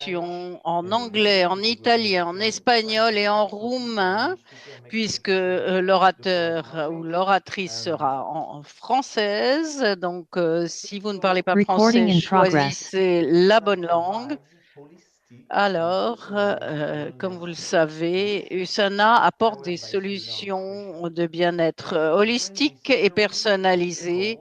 en anglais, en italien, en espagnol et en roumain, puisque l'orateur ou l'oratrice sera en française. Donc, si vous ne parlez pas Recording français, in progress. choisissez la bonne langue. Alors, comme vous le savez, USANA apporte des solutions de bien-être holistique et personnalisées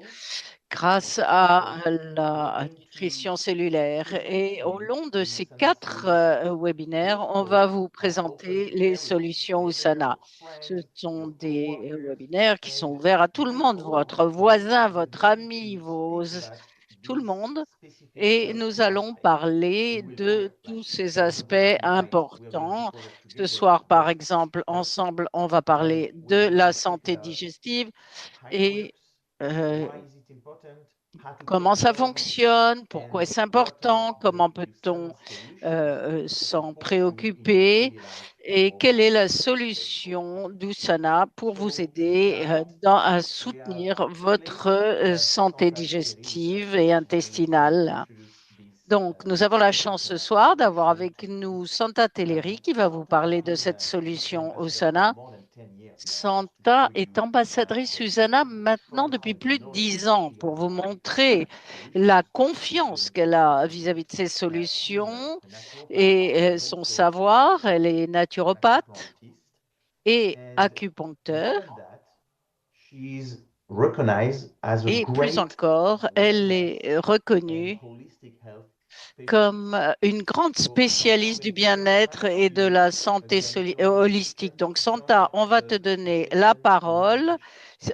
grâce à la nutrition cellulaire. Et au long de ces 4 webinaires, on va vous présenter les solutions USANA. Ce sont des webinaires qui sont ouverts à tout le monde, votre voisin, votre ami, tout le monde. Et nous allons parler de tous ces aspects importants. Ce soir, par exemple, ensemble, on va parler de la santé digestive et euh, comment ça fonctionne, pourquoi est-ce important, comment peut-on s'en préoccuper et quelle est la solution d'Usana pour vous aider à soutenir votre santé digestive et intestinale. Donc, nous avons la chance ce soir d'avoir avec nous Santa Teleri qui va vous parler de cette solution Usana. Santa est ambassadrice USANA maintenant depuis plus de 10 ans pour vous montrer la confiance qu'elle a vis-à-vis de ces solutions et son savoir. Elle est naturopathe et acupuncteur. Et plus encore, elle est reconnue comme une grande spécialiste du bien-être et de la santé holistique. Donc, Santa, on va te donner la parole.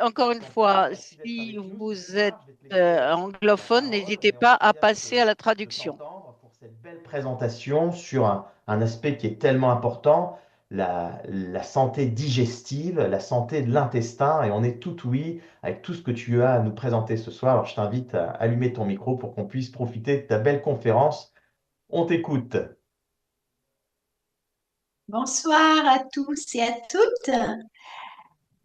Encore une fois, si vous êtes anglophone, n'hésitez pas à passer à la traduction. Pour cette belle présentation sur un aspect qui est tellement important, la santé digestive, la santé de l'intestin, et on est tout oui avec tout ce que tu as à nous présenter ce soir. Alors je t'invite à allumer ton micro pour qu'on puisse profiter de ta belle conférence. On t'écoute. Bonsoir à tous et à toutes.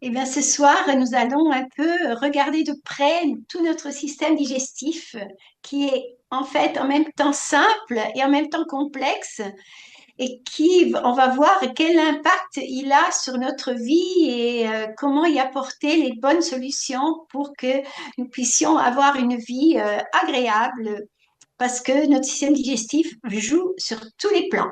Eh bien, ce soir, nous allons un peu regarder de près tout notre système digestif qui est en fait en même temps simple et en même temps complexe et on va voir quel impact il a sur notre vie et comment y apporter les bonnes solutions pour que nous puissions avoir une vie agréable parce que notre système digestif joue sur tous les plans.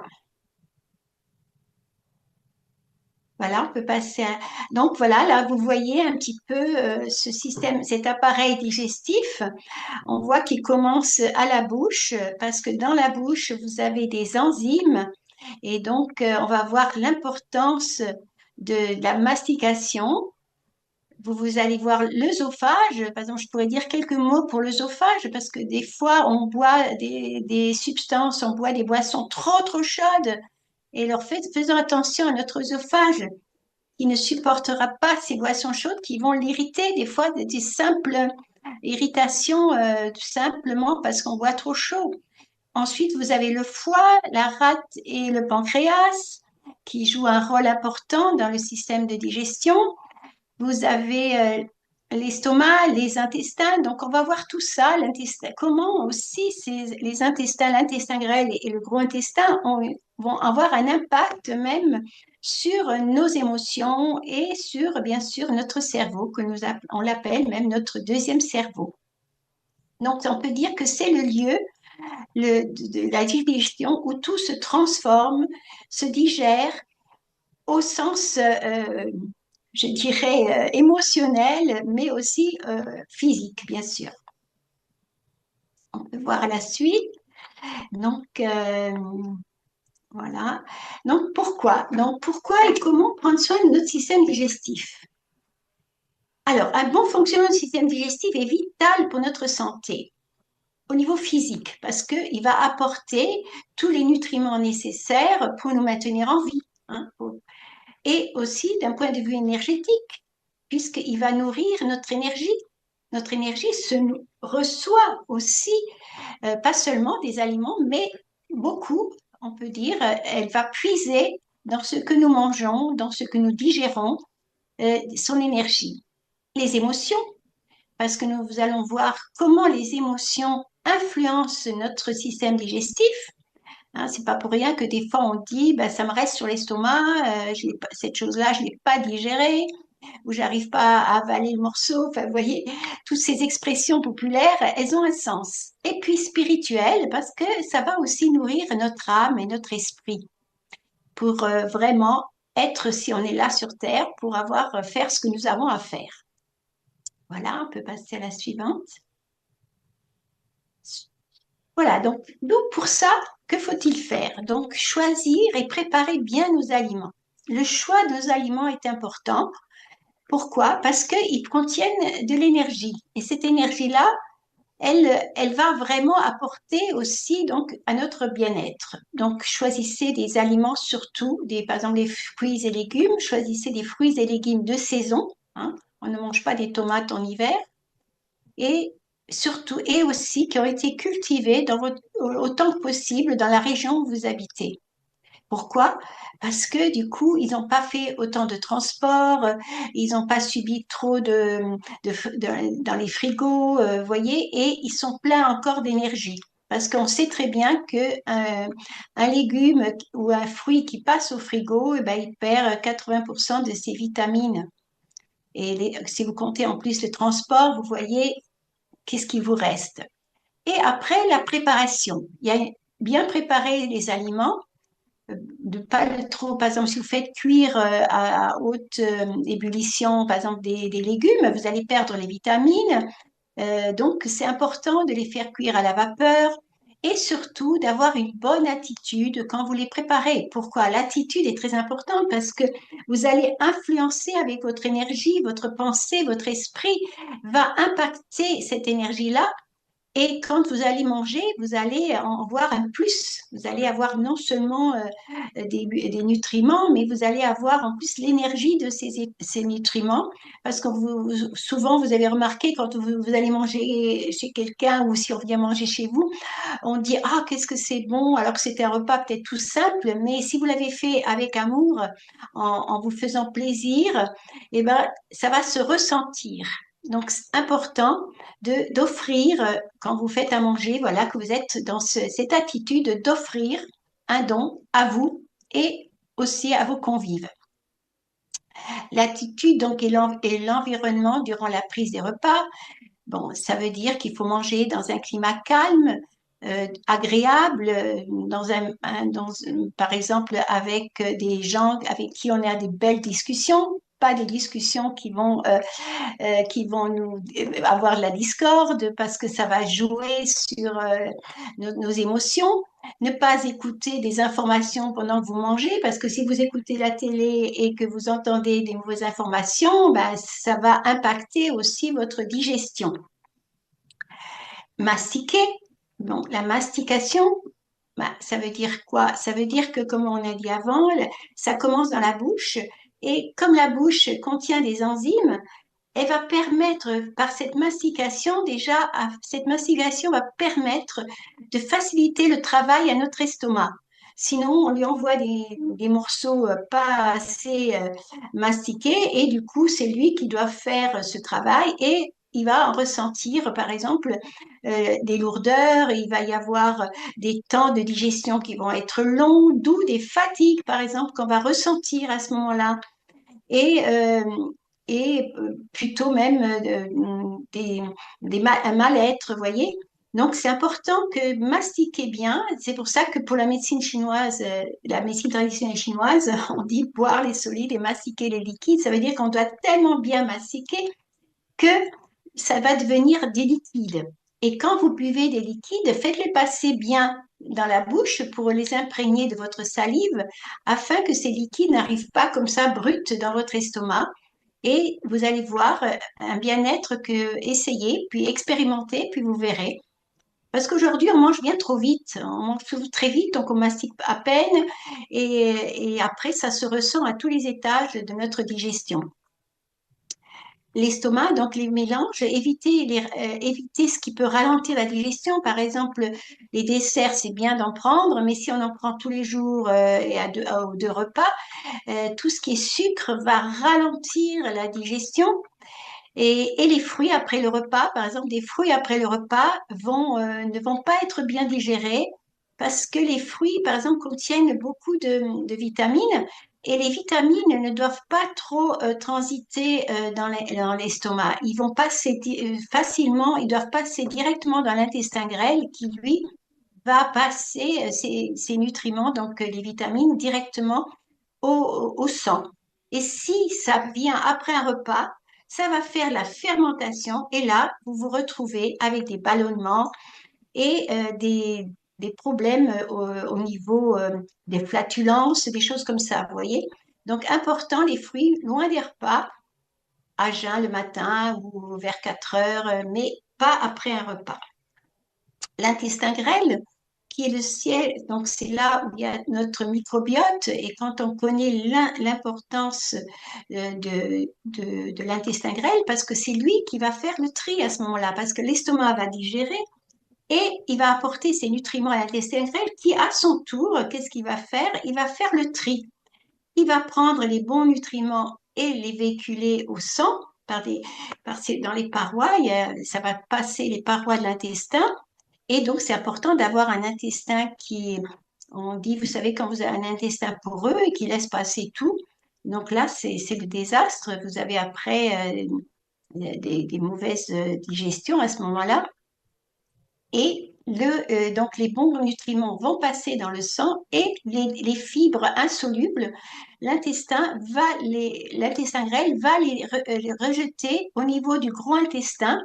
Voilà, on peut passer à... Donc voilà, là vous voyez un petit peu ce système, cet appareil digestif. On voit qu'il commence à la bouche parce que dans la bouche, vous avez des enzymes et donc on va voir l'importance de la mastication. Vous allez voir l'œsophage. Par exemple, je pourrais dire quelques mots pour l'œsophage parce que des fois, on boit des substances, on boit des boissons trop chaudes et leur faisons attention à notre œsophage qui ne supportera pas ces boissons chaudes qui vont l'irriter, des fois des simples irritations simplement parce qu'on boit trop chaud. Ensuite, vous avez le foie, la rate et le pancréas qui jouent un rôle important dans le système de digestion. Vous avez l'estomac, les intestins. Donc, on va voir tout ça, l'intestin. Comment aussi les intestins, l'intestin grêle et le gros intestin vont avoir un impact même sur nos émotions et sur, bien sûr, notre cerveau, on l'appelle même notre deuxième cerveau. Donc, on peut dire que c'est le lieu de la digestion où tout se transforme, se digère au sens je dirais, émotionnel, mais aussi physique, bien sûr. On peut voir la suite. Donc, voilà. Donc, pourquoi et comment prendre soin de notre système digestif? Alors, un bon fonctionnement du système digestif est vital pour notre santé au niveau physique parce qu'il va apporter tous les nutriments nécessaires pour nous maintenir en vie. Hein, et aussi d'un point de vue énergétique, puisqu'il va nourrir notre énergie. Notre énergie se reçoit aussi, pas seulement des aliments, mais beaucoup, on peut dire, elle va puiser dans ce que nous mangeons, dans ce que nous digérons, son énergie. Les émotions, parce que nous allons voir comment les émotions influencent notre système digestif. Hein, c'est pas pour rien que des fois on dit, ben, ça me reste sur l'estomac, cette chose-là, je l'ai pas digérée, ou j'arrive pas à avaler le morceau. Enfin, vous voyez, toutes ces expressions populaires, elles ont un sens. Et puis spirituel, parce que ça va aussi nourrir notre âme et notre esprit pour vraiment être, si on est là sur Terre, pour avoir faire ce que nous avons à faire. Voilà, on peut passer à la suivante. Voilà, donc pour ça, que faut-il faire? Donc, choisir et préparer bien nos aliments. Le choix de nos aliments est important. Pourquoi? Parce qu'ils contiennent de l'énergie. Et cette énergie-là, elle va vraiment apporter aussi donc, à notre bien-être. Donc, choisissez des aliments surtout, par exemple les fruits et légumes. Choisissez des fruits et légumes de saison. Hein. On ne mange pas des tomates en hiver. Et surtout, et aussi qui ont été cultivés autant que possible dans la région où vous habitez. Pourquoi? Parce que du coup, ils n'ont pas fait autant de transport, ils n'ont pas subi trop dans les frigos, voyez, et ils sont pleins encore d'énergie. Parce qu'on sait très bien que un légume ou un fruit qui passe au frigo, eh ben, il perd 80% de ses vitamines. Et si vous comptez en plus le transport, vous voyez qu'est-ce qui vous reste. Et après, la préparation. Il y a bien préparer les aliments, de pas le trop, par exemple, si vous faites cuire à haute ébullition, par exemple, des légumes, vous allez perdre les vitamines. Donc, c'est important de les faire cuire à la vapeur et surtout d'avoir une bonne attitude quand vous les préparez. Pourquoi? L'attitude est très importante parce que vous allez influencer avec votre énergie, votre pensée, votre esprit va impacter cette énergie-là et quand vous allez manger, vous allez en voir un plus. Vous allez avoir non seulement des nutriments, mais vous allez avoir en plus l'énergie de ces nutriments. Parce que souvent, vous avez remarqué, quand vous allez manger chez quelqu'un ou si on vient manger chez vous, on dit, ah, qu'est-ce que c'est bon, alors que c'était un repas peut-être tout simple, mais si vous l'avez fait avec amour, en vous faisant plaisir, eh ben, ça va se ressentir. Donc, c'est important d'offrir, quand vous faites à manger, voilà, que vous êtes dans cette attitude d'offrir un don à vous et aussi à vos convives. L'attitude, donc, et l'environnement durant la prise des repas. Bon, ça veut dire qu'il faut manger dans un climat calme, agréable, par exemple avec des gens avec qui on a des belles discussions, pas des discussions qui vont nous avoir de la discorde parce que ça va jouer sur nos émotions. Ne pas écouter des informations pendant que vous mangez parce que si vous écoutez la télé et que vous entendez des mauvaises informations, ben, ça va impacter aussi votre digestion. Mastiquer, bon, la mastication, ben, ça veut dire quoi? Ça veut dire que, comme on a dit avant, ça commence dans la bouche et comme la bouche contient des enzymes, elle va permettre, par cette mastication, déjà, cette mastication va permettre de faciliter le travail à notre estomac. Sinon, on lui envoie des morceaux pas assez mastiqués et du coup, c'est lui qui doit faire ce travail et il va en ressentir, par exemple, des lourdeurs, il va y avoir des temps de digestion qui vont être longs, d'où des fatigues, par exemple, qu'on va ressentir à ce moment-là. Et, euh, et plutôt même un mal-être, vous voyez. Donc, c'est important que mastiquer bien. C'est pour ça que pour la médecine chinoise, la médecine traditionnelle chinoise, on dit boire les solides et mastiquer les liquides. Ça veut dire qu'on doit tellement bien mastiquer que ça va devenir des liquides. Et quand vous buvez des liquides, faites-les passer bien dans la bouche pour les imprégner de votre salive afin que ces liquides n'arrivent pas comme ça bruts dans votre estomac. Et vous allez voir un bien-être que essayez, puis expérimentez, puis vous verrez. Parce qu'aujourd'hui, on mange bien trop vite. On mange très vite, donc on mastique à peine. Et après, ça se ressent à tous les étages de notre digestion. L'estomac, donc les mélanges, éviter ce qui peut ralentir la digestion. Par exemple, les desserts, c'est bien d'en prendre, mais si on en prend tous les jours et aux deux repas, tout ce qui est sucre va ralentir la digestion. Et les fruits après le repas, par exemple, des fruits après le repas ne vont pas être bien digérés parce que les fruits, par exemple, contiennent beaucoup de vitamines et les vitamines ne doivent pas trop transiter dans l'estomac. Ils vont passer facilement, ils doivent passer directement dans l'intestin grêle qui, lui, va passer ces nutriments, donc les vitamines, directement au sang. Et si ça vient après un repas, ça va faire la fermentation et là, vous vous retrouvez avec des ballonnements et des problèmes au niveau des flatulences, des choses comme ça, vous voyez. Donc, important, les fruits, loin des repas, à jeun le matin ou vers 4 heures, mais pas après un repas. L'intestin grêle, qui est le ciel, donc c'est là où il y a notre microbiote, et quand on connaît l'importance de l'intestin grêle, parce que c'est lui qui va faire le tri à ce moment-là, parce que l'estomac va digérer, et il va apporter ses nutriments à l'intestin grêle qui, à son tour, qu'est-ce qu'il va faire? Il va faire le tri. Il va prendre les bons nutriments et les véhiculer au sang dans les parois. Ça va passer les parois de l'intestin. Et donc, c'est important d'avoir un intestin on dit, vous savez, quand vous avez un intestin poreux et qui laisse passer tout, donc là, c'est le désastre. Vous avez après des mauvaises digestions à ce moment-là. Et donc, les bons nutriments vont passer dans le sang et les fibres insolubles, l'intestin grêle va les rejeter au niveau du gros intestin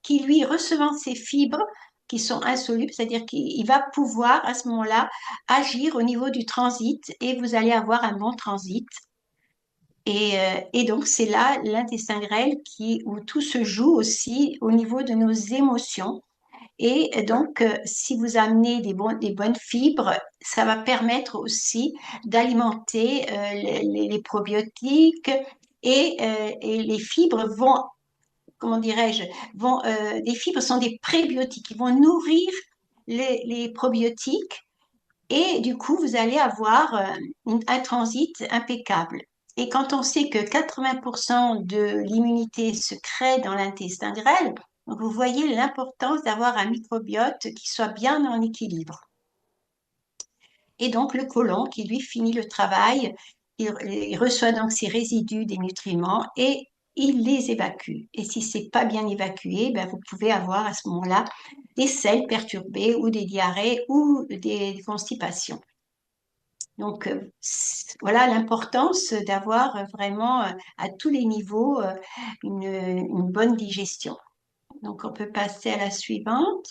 qui, lui, recevant ces fibres qui sont insolubles, c'est-à-dire qu'il va pouvoir à ce moment-là agir au niveau du transit et vous allez avoir un bon transit. Et donc, c'est là l'intestin grêle où tout se joue aussi au niveau de nos émotions. Et donc, si vous amenez des bonnes fibres, ça va permettre aussi d'alimenter les probiotiques et les fibres vont, comment dirais-je, les fibres sont des prébiotiques, ils vont nourrir les probiotiques et du coup, vous allez avoir un transit impeccable. Et quand on sait que 80% de l'immunité se crée dans l'intestin grêle, donc vous voyez l'importance d'avoir un microbiote qui soit bien en équilibre. Et donc le côlon qui lui finit le travail, il reçoit donc ses résidus des nutriments et il les évacue. Et si c'est pas bien évacué, ben vous pouvez avoir à ce moment-là des selles perturbées ou des diarrhées ou des constipations. Donc voilà l'importance d'avoir vraiment à tous les niveaux une bonne digestion. Donc on peut passer à la suivante.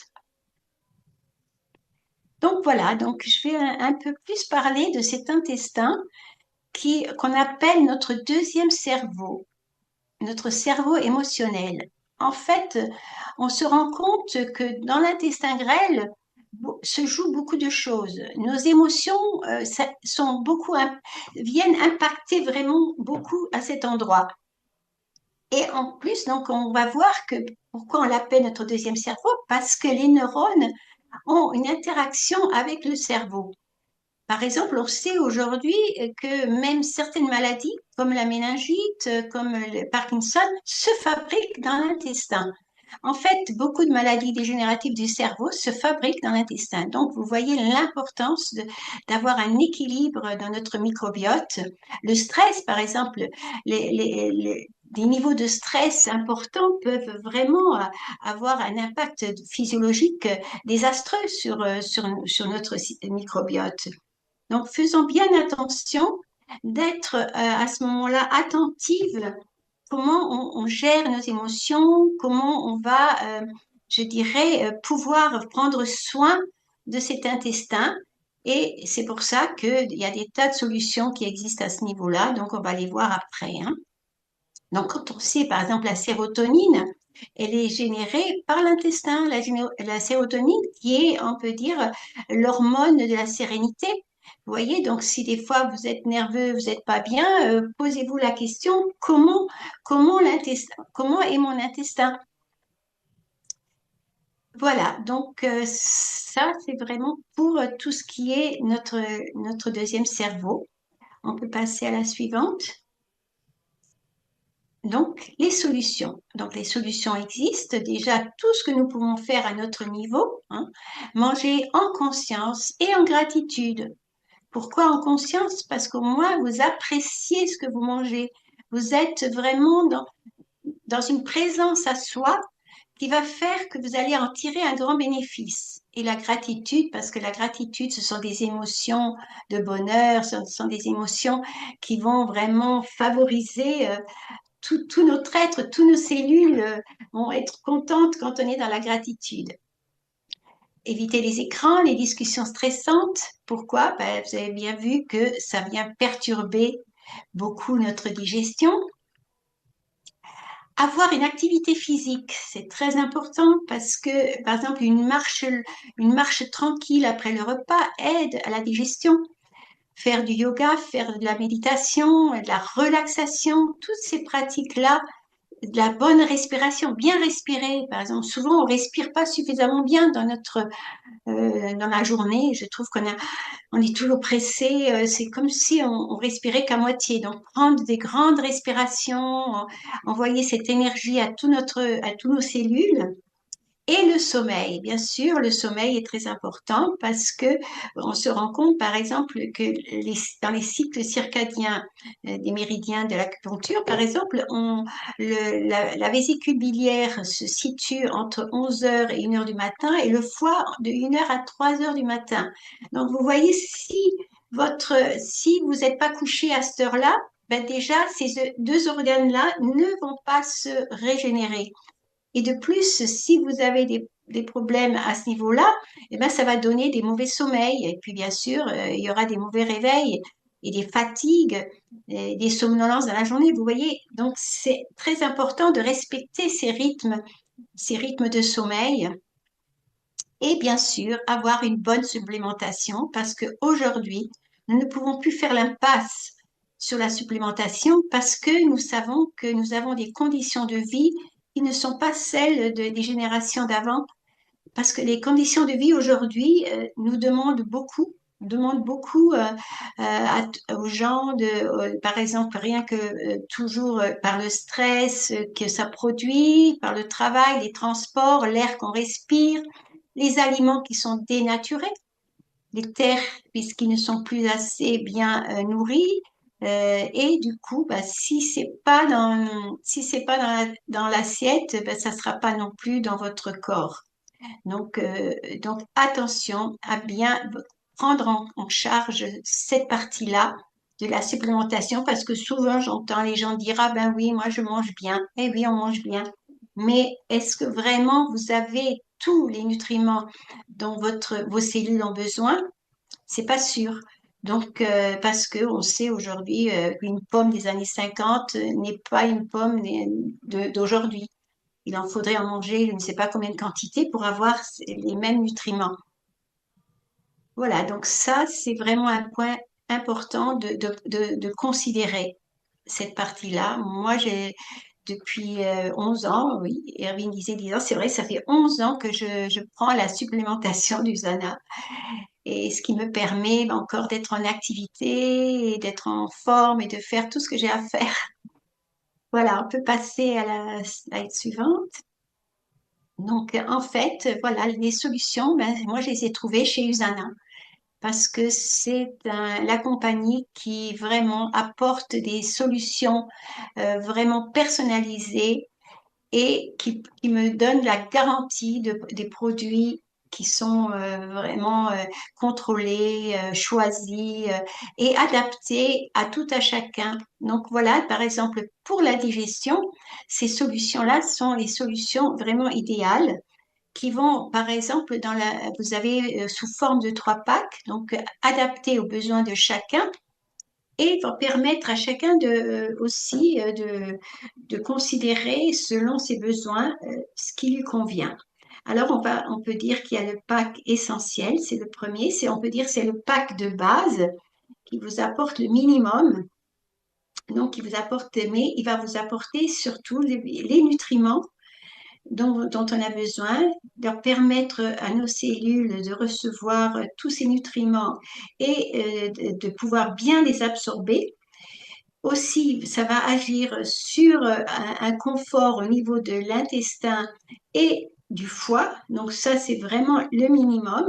Donc voilà, donc je vais un peu plus parler de cet intestin qu'on appelle notre deuxième cerveau, notre cerveau émotionnel. En fait, on se rend compte que dans l'intestin grêle se jouent beaucoup de choses. Nos émotions viennent impacter vraiment beaucoup à cet endroit. Et en plus, donc, on va voir pourquoi on l'appelle notre deuxième cerveau, parce que les neurones ont une interaction avec le cerveau. Par exemple, on sait aujourd'hui que même certaines maladies, comme la méningite, comme le Parkinson, se fabriquent dans l'intestin. En fait, beaucoup de maladies dégénératives du cerveau se fabriquent dans l'intestin. Donc, vous voyez l'importance d'avoir un équilibre dans notre microbiote. Le stress, par exemple, des niveaux de stress importants peuvent vraiment avoir un impact physiologique désastreux sur notre microbiote. Donc, faisons bien attention d'être à ce moment-là attentive comment on gère nos émotions, comment on va, je dirais, pouvoir prendre soin de cet intestin. Et c'est pour ça qu'il y a des tas de solutions qui existent à ce niveau-là, donc on va les voir après. Hein. Donc, quand on sait, par exemple, la sérotonine, elle est générée par l'intestin, la sérotonine qui est, on peut dire, l'hormone de la sérénité. Vous voyez, donc si des fois vous êtes nerveux, vous n'êtes pas bien, posez-vous la question, comment est mon intestin? Voilà, donc ça, c'est vraiment pour tout ce qui est notre deuxième cerveau. On peut passer à la suivante. Donc, les solutions. Donc, les solutions existent. Déjà, tout ce que nous pouvons faire à notre niveau, hein, manger en conscience et en gratitude. Pourquoi en conscience? Parce qu'au moins, vous appréciez ce que vous mangez. Vous êtes vraiment dans une présence à soi qui va faire que vous allez en tirer un grand bénéfice. Et la gratitude, parce que la gratitude, ce sont des émotions de bonheur, ce sont des émotions qui vont vraiment favoriser tout notre être, toutes nos cellules vont être contentes quand on est dans la gratitude. Éviter les écrans, les discussions stressantes. Pourquoi? Ben, vous avez bien vu que ça vient perturber beaucoup notre digestion. Avoir une activité physique, c'est très important parce que, par exemple, une marche tranquille après le repas aide à la digestion. Faire du yoga, faire de la méditation, de la relaxation, toutes ces pratiques-là, de la bonne respiration, bien respirer. Par exemple, souvent on respire pas suffisamment bien dans la journée. Je trouve on est toujours pressé. C'est comme si on respirait qu'à moitié. Donc prendre des grandes respirations, envoyer cette énergie à tous nos cellules. Et le sommeil, bien sûr, le sommeil est très important parce que on se rend compte, par exemple, que dans les cycles circadiens des méridiens de l'acupuncture, par exemple, la vésicule biliaire se situe entre 11 heures et 1 heure du matin et le foie de 1 heure à 3 heures du matin. Donc, vous voyez, si vous n'êtes pas couché à cette heure-là, ben déjà, ces deux organes-là ne vont pas se régénérer. Et de plus, si vous avez des problèmes à ce niveau-là, eh ben, ça va donner des mauvais sommeils. Et puis, bien sûr, il y aura des mauvais réveils et des fatigues, et des somnolences dans la journée. Vous voyez, donc c'est très important de respecter ces rythmes de sommeil. Et bien sûr, avoir une bonne supplémentation parce qu'aujourd'hui, nous ne pouvons plus faire l'impasse sur la supplémentation parce que nous savons que nous avons des conditions de vie qui ne sont pas celles des générations d'avant. Parce que les conditions de vie aujourd'hui nous demandent beaucoup aux gens par exemple, rien que toujours par le stress que ça produit, par le travail, les transports, l'air qu'on respire, les aliments qui sont dénaturés, les terres puisqu'ils ne sont plus assez bien nourris. Et du coup, bah, si c'est pas dans l'assiette, bah, ça sera pas non plus dans votre corps. Donc attention à bien prendre en charge cette partie-là de la supplémentation parce que souvent j'entends les gens dire ah ben oui moi je mange bien. Eh oui on mange bien, mais est-ce que vraiment vous avez tous les nutriments dont vos cellules ont besoin? C'est pas sûr. Donc parce que on sait aujourd'hui qu'une pomme des années 50 n'est pas une pomme d'aujourd'hui. Il en faudrait en manger je ne sais pas combien de quantité pour avoir les mêmes nutriments. Voilà, donc ça, c'est vraiment un point important de considérer cette partie-là. Moi, depuis 11 ans, oui, Erwin disait 10 ans, c'est vrai, ça fait 11 ans que je prends la supplémentation du Zana. Et ce qui me permet encore d'être en activité, et d'être en forme et de faire tout ce que j'ai à faire. Voilà, on peut passer à la slide suivante. Donc, en fait, voilà, les solutions, ben, moi, je les ai trouvées chez Usana parce que c'est la compagnie qui vraiment apporte des solutions vraiment personnalisées et qui me donne la garantie des produits qui sont vraiment contrôlés, choisis et adaptés à tout à chacun. Donc voilà, par exemple, pour la digestion, ces solutions-là sont les solutions vraiment idéales qui vont, par exemple, vous avez sous forme de 3 packs, donc adaptés aux besoins de chacun et vont permettre à chacun aussi de considérer selon ses besoins ce qui lui convient. Alors, on peut dire qu'il y a le pack essentiel, c'est le premier, on peut dire c'est le pack de base qui vous apporte le minimum, donc mais il va vous apporter surtout les nutriments dont on a besoin, leur permettre à nos cellules de recevoir tous ces nutriments et de pouvoir bien les absorber. aussi, ça va agir sur un confort au niveau de l'intestin et du foie. Donc ça, c'est vraiment le minimum.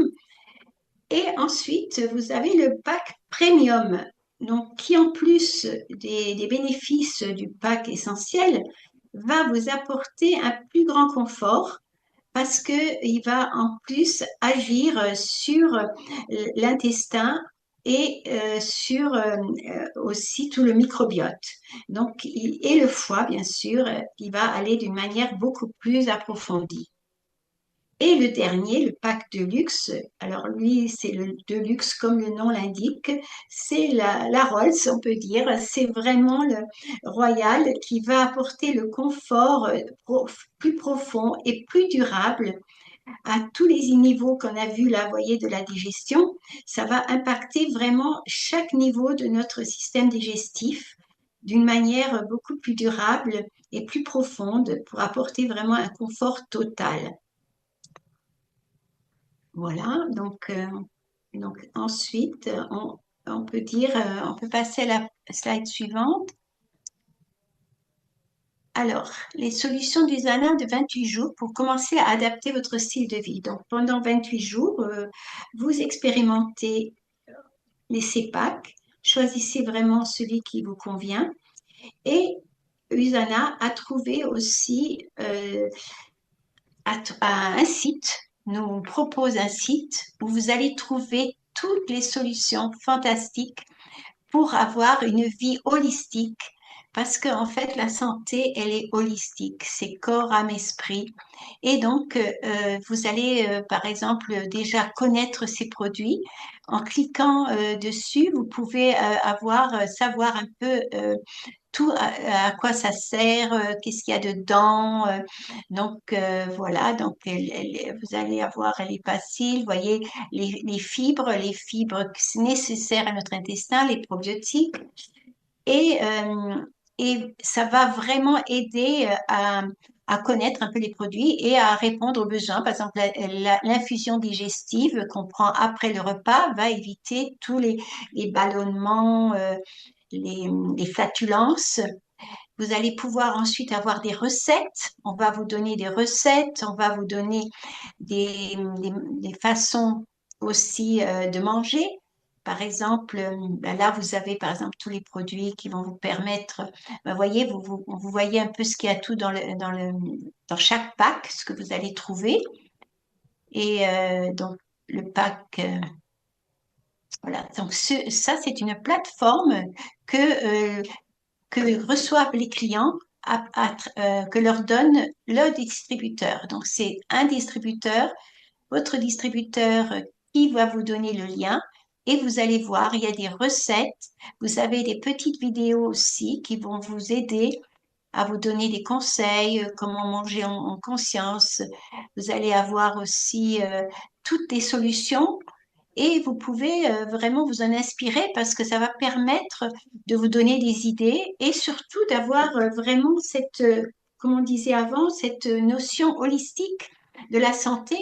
Et ensuite, vous avez le pack premium, donc qui en plus des bénéfices du pack essentiel, va vous apporter un plus grand confort parce qu'il va en plus agir sur l'intestin et sur aussi tout le microbiote. Donc, et le foie, bien sûr, il va aller d'une manière beaucoup plus approfondie. Et le dernier, le pack de luxe, alors lui, c'est le de luxe comme le nom l'indique, c'est la Rolls, on peut dire, c'est vraiment le royal qui va apporter le confort plus profond et plus durable à tous les niveaux qu'on a vus là, vous voyez, de la digestion. Ça va impacter vraiment chaque niveau de notre système digestif d'une manière beaucoup plus durable et plus profonde pour apporter vraiment un confort total. Voilà, donc ensuite, on peut dire, on peut passer à la slide suivante. Alors, les solutions d'Usana de 28 jours pour commencer à adapter votre style de vie. Donc, pendant 28 jours, vous expérimentez les CEPAC, choisissez vraiment celui qui vous convient. Et Usana a trouvé aussi un site, nous propose un site où vous allez trouver toutes les solutions fantastiques pour avoir une vie holistique. Parce qu'en fait, la santé, elle est holistique, c'est corps, âme, esprit. Et donc, vous allez, par exemple, déjà connaître ces produits. En cliquant dessus, vous pouvez savoir un peu tout à quoi ça sert, qu'est-ce qu'il y a dedans. Voilà, donc vous allez avoir les faciles, vous voyez les fibres nécessaires à notre intestin, les probiotiques, et, euh, et ça va vraiment aider à connaître un peu les produits et à répondre aux besoins. Par exemple, l'infusion digestive qu'on prend après le repas va éviter tous les ballonnements, les flatulences. Vous allez pouvoir ensuite avoir des recettes. On va vous donner des recettes, on va vous donner des façons aussi de manger. Par exemple, ben là, vous avez par exemple tous les produits qui vont vous permettre, ben, voyez, vous voyez un peu ce qu'il y a tout dans chaque pack, ce que vous allez trouver. Et donc, le pack, voilà. Donc, ça, c'est une plateforme que que reçoivent les clients que leur donne le distributeur. Donc, c'est un distributeur, votre distributeur qui va vous donner le lien et vous allez voir, il y a des recettes, vous avez des petites vidéos aussi qui vont vous aider à vous donner des conseils, comment manger en conscience. Vous allez avoir aussi toutes les solutions et vous pouvez vraiment vous en inspirer parce que ça va permettre de vous donner des idées et surtout d'avoir vraiment comme on disait avant, cette notion holistique de la santé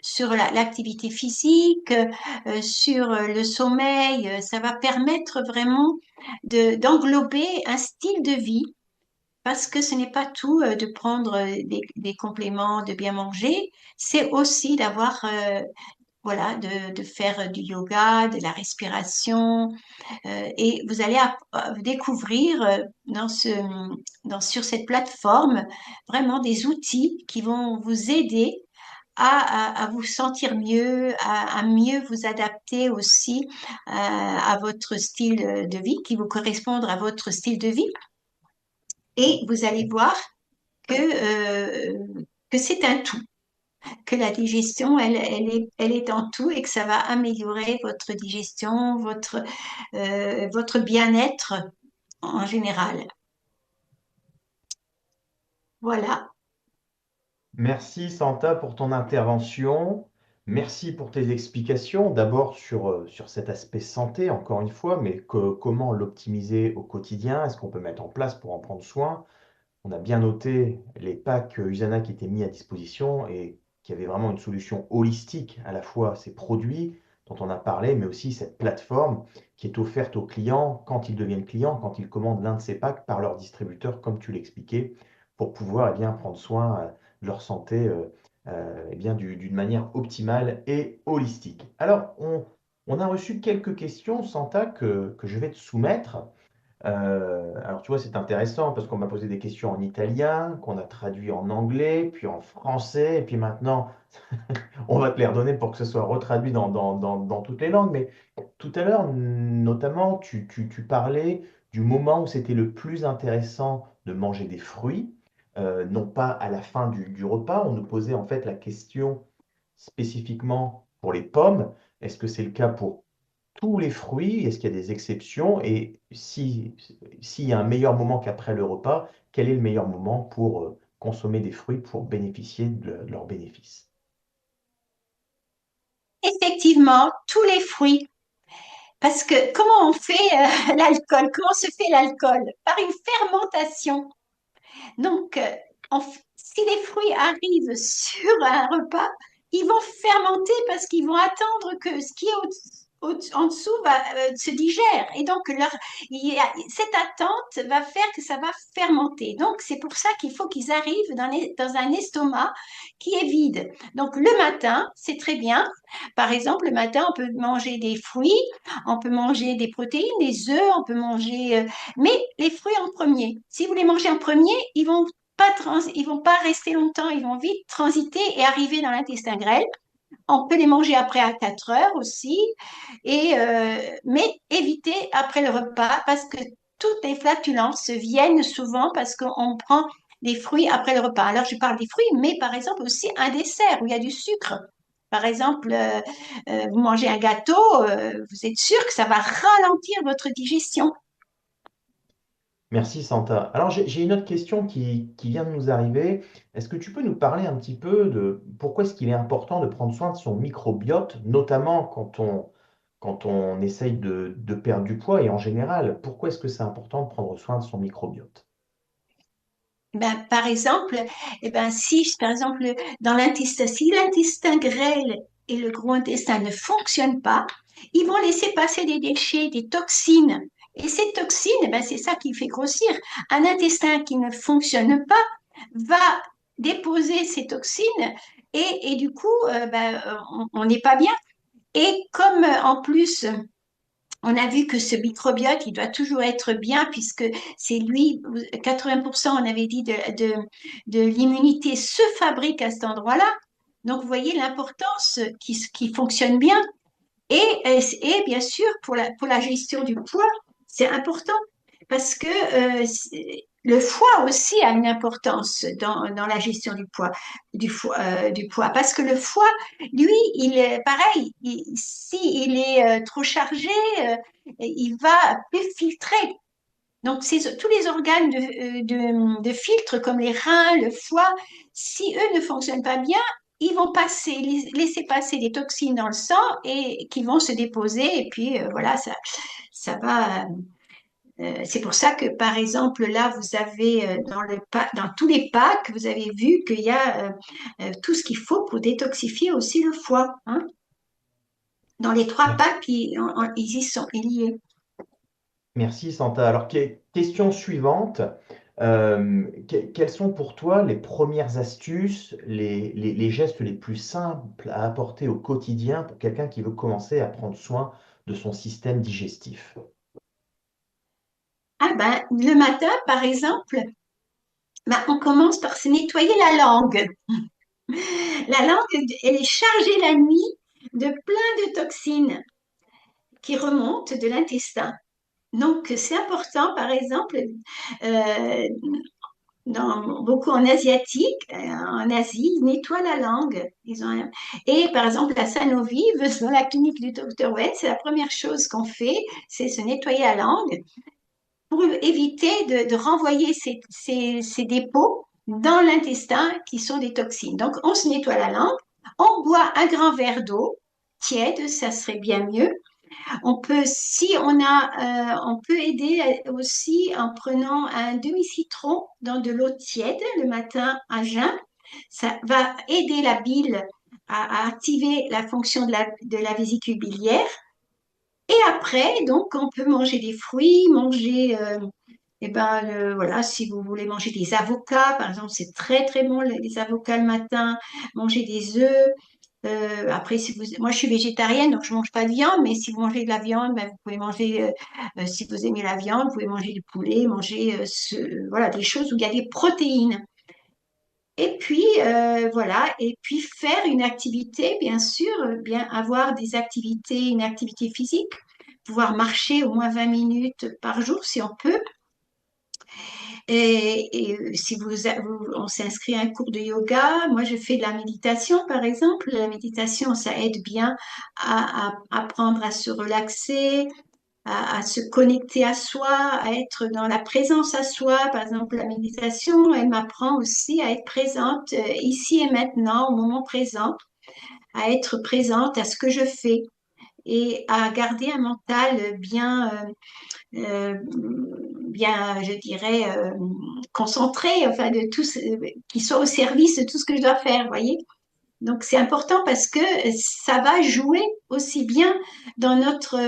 sur l'activité physique, sur le sommeil. Ça va permettre vraiment d'englober un style de vie parce que ce n'est pas tout de prendre des compléments, de bien manger, c'est aussi d'avoir voilà, de faire du yoga, de la respiration, et vous allez découvrir sur cette plateforme vraiment des outils qui vont vous aider à vous sentir mieux, à mieux vous adapter aussi à votre style de vie, qui vous correspondre à votre style de vie. Et vous allez voir que c'est un tout que la digestion, elle est en tout et que ça va améliorer votre digestion, votre bien-être en général. Voilà. Merci Santa pour ton intervention. Merci pour tes explications. D'abord sur cet aspect santé, encore une fois, mais comment l'optimiser au quotidien? Est-ce qu'on peut mettre en place pour en prendre soin? On a bien noté les packs Usana qui étaient mis à disposition et qui avaient vraiment une solution holistique, à la fois ces produits dont on a parlé, mais aussi cette plateforme qui est offerte aux clients quand ils deviennent clients, quand ils commandent l'un de ces packs par leur distributeur, comme tu l'expliquais, pour pouvoir eh bien, prendre soin de leur santé eh bien, d'une manière optimale et holistique. Alors, on a reçu quelques questions, Santa, que je vais te soumettre. Alors, tu vois, c'est intéressant parce qu'on m'a posé des questions en italien, qu'on a traduit en anglais, puis en français, et puis maintenant, on va te les redonner pour que ce soit retraduit dans toutes les langues. Mais tout à l'heure, notamment, tu parlais du moment où c'était le plus intéressant de manger des fruits, non pas à la fin du repas. On nous posait en fait la question spécifiquement pour les pommes. Est-ce que c'est le cas pour tous les fruits? Est-ce qu'il y a des exceptions? Et s'il y a un meilleur moment qu'après le repas, quel est le meilleur moment pour consommer des fruits pour bénéficier de leurs bénéfices? Effectivement, tous les fruits. Parce que comment on fait l'alcool? Comment se fait l'alcool? Par une fermentation. Donc, si les fruits arrivent sur un repas, ils vont fermenter parce qu'ils vont attendre que ce qui est en dessous se digère. Et donc, cette attente va faire que ça va fermenter. Donc, c'est pour ça qu'il faut qu'ils arrivent dans un estomac qui est vide. Donc, le matin, c'est très bien. Par exemple, le matin, on peut manger des fruits, on peut manger des protéines, des œufs, on peut manger... mais les fruits en premier. Si vous les mangez en premier, ils vont pas rester longtemps, ils vont vite transiter et arriver dans l'intestin grêle. On peut les manger après à 4 heures aussi, mais éviter après le repas parce que toutes les flatulences viennent souvent parce qu'on prend des fruits après le repas. Alors je parle des fruits, mais par exemple aussi un dessert où il y a du sucre. Par exemple, vous mangez un gâteau, vous êtes sûr que ça va ralentir votre digestion. Merci Santa. Alors j'ai une autre question qui vient de nous arriver. Est-ce que tu peux nous parler un petit peu de pourquoi est-ce qu'il est important de prendre soin de son microbiote, notamment quand on essaye de perdre du poids et en général, pourquoi est-ce que c'est important de prendre soin de son microbiote? Ben, par exemple, si par exemple dans l'intestin, si l'intestin grêle et le gros intestin ne fonctionnent pas, ils vont laisser passer des déchets, des toxines. Et ces toxines, c'est ça qui fait grossir. Un intestin qui ne fonctionne pas va déposer ces toxines et du coup, on n'est pas bien. Et comme en plus, on a vu que ce microbiote, il doit toujours être bien puisque c'est lui, 80%, on avait dit, de l'immunité se fabrique à cet endroit-là. Donc, vous voyez l'importance qui fonctionne bien. Et bien sûr, pour la gestion du poids, c'est important parce que le foie aussi a une importance dans la gestion du poids. Parce que le foie, lui, il est pareil, s'il est trop chargé, il va plus filtrer. Donc, tous les organes de filtre, comme les reins, le foie, si eux ne fonctionnent pas bien, ils vont laisser passer des toxines dans le sang et qui vont se déposer. Et puis, voilà, ça va. C'est pour ça que, par exemple, là, vous avez dans tous les packs, vous avez vu qu'il y a tout ce qu'il faut pour détoxifier aussi le foie. Hein. Dans les 3 packs, ils y sont liés. Merci Santa. Alors, question suivante. Quelles sont pour toi les premières astuces, les gestes les plus simples à apporter au quotidien pour quelqu'un qui veut commencer à prendre soin de son système digestif? Ah ben, le matin, par exemple, on commence par se nettoyer la langue. La langue, elle est chargée la nuit de plein de toxines qui remontent de l'intestin. Donc, c'est important, par exemple, euh, beaucoup en asiatique, en Asie, ils nettoient la langue. Et par exemple, à Sanovive, dans la clinique du docteur Wen, c'est la première chose qu'on fait, c'est se nettoyer la langue pour éviter de renvoyer ces dépôts dans l'intestin qui sont des toxines. Donc, on se nettoie la langue, on boit un grand verre d'eau tiède, ça serait bien mieux. On peut aider aussi en prenant un demi-citron dans de l'eau tiède le matin à jeun. Ça va aider la bile à activer la fonction de la vésicule biliaire. Et après, donc, on peut manger des fruits, manger, voilà, si vous voulez manger des avocats, par exemple, c'est très très bon les avocats le matin, manger des œufs. Après, moi je suis végétarienne, donc je mange pas de viande, mais si vous mangez de la viande, ben, vous pouvez manger, si vous aimez la viande, vous pouvez manger du poulet, manger voilà, des choses où il y a des protéines. Et puis, voilà, et puis faire une activité, bien sûr, bien avoir des activités, une activité physique, pouvoir marcher au moins 20 minutes par jour si on peut. Si on s'inscrit à un cours de yoga, moi je fais de la méditation par exemple. La méditation, ça aide bien à apprendre à se relaxer, à se connecter à soi, à être dans la présence à soi. Par exemple, la méditation, elle m'apprend aussi à être présente ici et maintenant, au moment présent, à être présente à ce que je fais et à garder un mental bien, je dirais, concentré, enfin, qui soit au service de tout ce que je dois faire, vous voyez. Donc, c'est important parce que ça va jouer aussi bien dans notre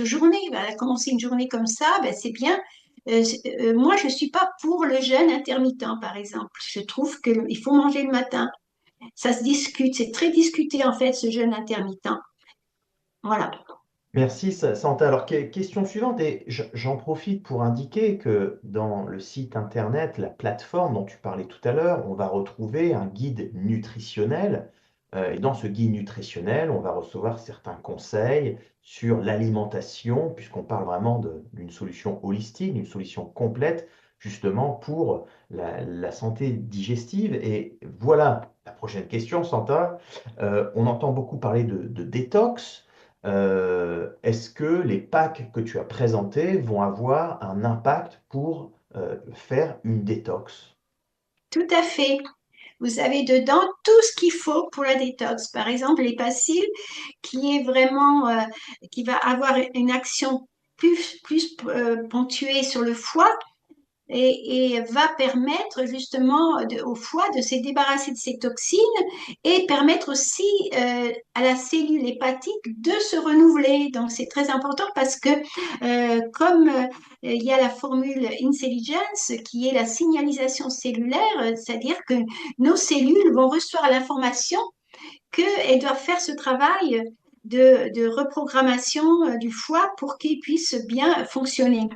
journée. Voilà, commencer une journée comme ça, ben, c'est bien. Moi, je ne suis pas pour le jeûne intermittent, par exemple. Je trouve qu'il faut manger le matin. Ça se discute, c'est très discuté en fait, ce jeûne intermittent. Voilà. Merci Santa. Alors, question suivante, et j'en profite pour indiquer que dans le site internet, la plateforme dont tu parlais tout à l'heure, on va retrouver un guide nutritionnel. Et dans ce guide nutritionnel, on va recevoir certains conseils sur l'alimentation, puisqu'on parle vraiment d'une solution holistique, d'une solution complète, justement pour la santé digestive. Et voilà la prochaine question, Santa. On entend beaucoup parler de détox. Est-ce que les packs que tu as présentés vont avoir un impact pour faire une détox? Tout à fait. Vous avez dedans tout ce qu'il faut pour la détox. Par exemple, les bacilles, qui est vraiment, qui va avoir une action plus ponctuée sur le foie et va permettre justement au foie de se débarrasser de ces toxines et permettre aussi à la cellule hépatique de se renouveler. Donc c'est très important parce que comme il y a la formule Intelligence qui est la signalisation cellulaire, c'est-à-dire que nos cellules vont recevoir l'information qu'elles doivent faire ce travail de reprogrammation du foie pour qu'il puisse bien fonctionner.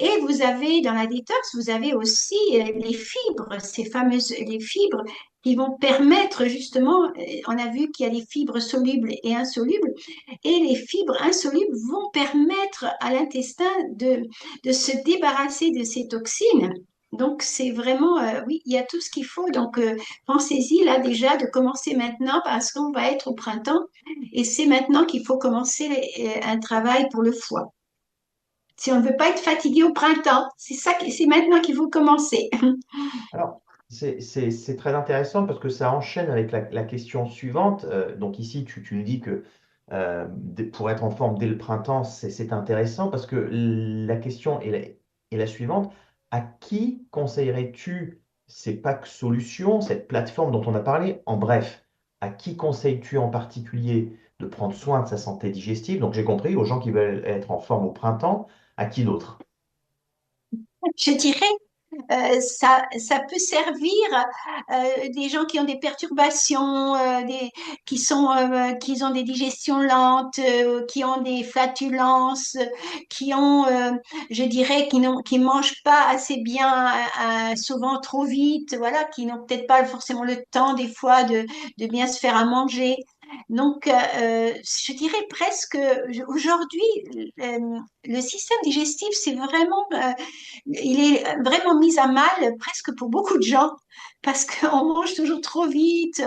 Et vous avez dans la détox, vous avez aussi les fibres, ces fameuses les fibres qui vont permettre justement, on a vu qu'il y a des fibres solubles et insolubles, et les fibres insolubles vont permettre à l'intestin de se débarrasser de ces toxines. Donc c'est vraiment, oui, il y a tout ce qu'il faut. Donc pensez-y là déjà de commencer maintenant parce qu'on va être au printemps et c'est maintenant qu'il faut commencer un travail pour le foie. Si on ne veut pas être fatigué au printemps, c'est maintenant qu'il faut commencer. Alors, c'est très intéressant parce que ça enchaîne avec la question suivante. Donc ici, tu nous dis que pour être en forme dès le printemps, c'est intéressant parce que la question est la suivante. À qui conseillerais-tu ces packs solutions, cette plateforme dont on a parlé? En bref, à qui conseilles-tu en particulier de prendre soin de sa santé digestive? Donc j'ai compris, aux gens qui veulent être en forme au printemps, à qui d'autre? Je dirais, ça peut servir des gens qui ont des perturbations, qui ont des digestions lentes, qui ont des flatulences, qui ont, je dirais, qui mangent pas assez bien, souvent trop vite, voilà, qui n'ont peut-être pas forcément le temps des fois de bien se faire à manger. Donc, je dirais presque, aujourd'hui, le système digestif, c'est vraiment il est vraiment mis à mal presque pour beaucoup de gens parce qu'on mange toujours trop vite,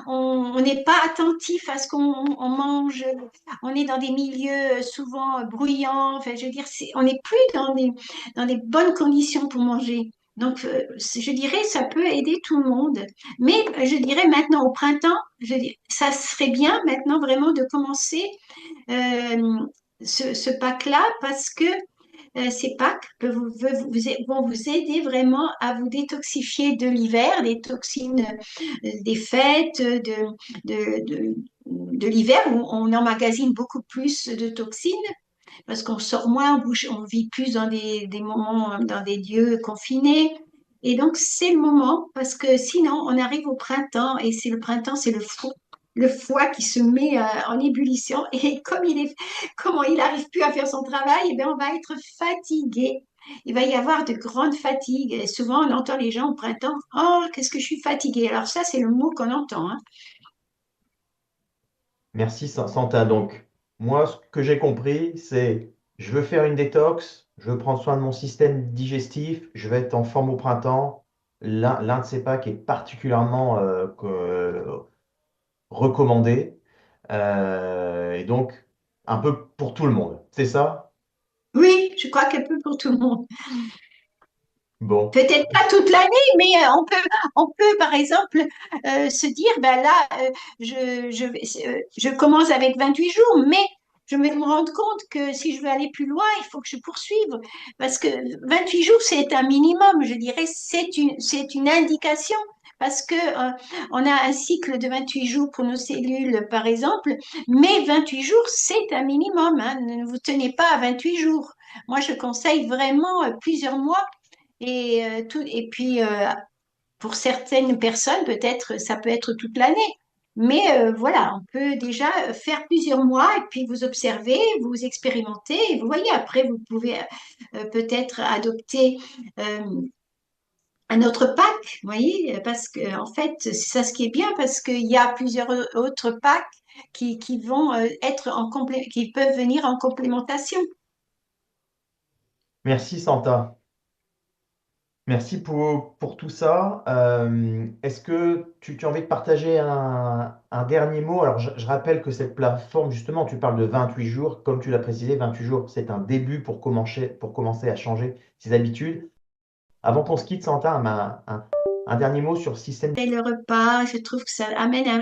on n'est pas attentif à ce qu'on mange, on est dans des milieux souvent bruyants, enfin, je veux dire, on n'est plus dans des bonnes conditions pour manger. Donc, je dirais, ça peut aider tout le monde. Mais je dirais maintenant au printemps, ça serait bien maintenant vraiment de commencer euh, ce pack-là parce que ces packs vont vous aider vraiment à vous détoxifier de l'hiver, des toxines des fêtes, de l'hiver où on emmagasine beaucoup plus de toxines parce qu'on sort moins, on bouge, on vit plus dans des moments, dans des lieux confinés. Et donc, c'est le moment parce que sinon, on arrive au printemps et c'est le printemps, c'est le foie qui se met en ébullition. Et comment il n'arrive plus à faire son travail, eh bien, on va être fatigué. Il va y avoir de grandes fatigues. Et souvent, on entend les gens au printemps, oh, qu'est-ce que je suis fatiguée. Alors ça, c'est le mot qu'on entend, hein. Merci Santa. Donc, moi, ce que j'ai compris, c'est je veux faire une détox, je veux prendre soin de mon système digestif, je vais être en forme au printemps. L'un de ces packs est particulièrement recommandé. Et donc, un peu pour tout le monde. C'est ça? Oui, je crois qu'un peu pour tout le monde. Bon. Peut-être pas toute l'année, mais on peut par exemple se dire, ben là, je commence avec 28 jours, mais je vais me rendre compte que si je veux aller plus loin, il faut que je poursuive. Parce que 28 jours, c'est un minimum, je dirais, c'est une indication. Parce que on a un cycle de 28 jours pour nos cellules, par exemple, mais 28 jours, c'est un minimum, hein. Ne vous tenez pas à 28 jours. Moi, je conseille vraiment plusieurs mois et puis, pour certaines personnes, peut-être, ça peut être toute l'année. Mais voilà, on peut déjà faire plusieurs mois et puis vous observez, vous expérimentez et vous voyez, après, vous pouvez peut-être adopter euh, un autre pack, vous voyez, parce que en fait, c'est ça ce qui est bien, parce qu'il y a plusieurs autres packs qui vont être qui peuvent venir en complémentation. Merci Santa. Merci pour tout ça. Est-ce que tu as envie de partager un dernier mot? Alors, je rappelle que cette plateforme, justement, tu parles de 28 jours. Comme tu l'as précisé, 28 jours, c'est un début pour commencer à changer ses habitudes. Avant qu'on se quitte, Santa, un dernier mot sur le système. Et le repas, je trouve que ça amène un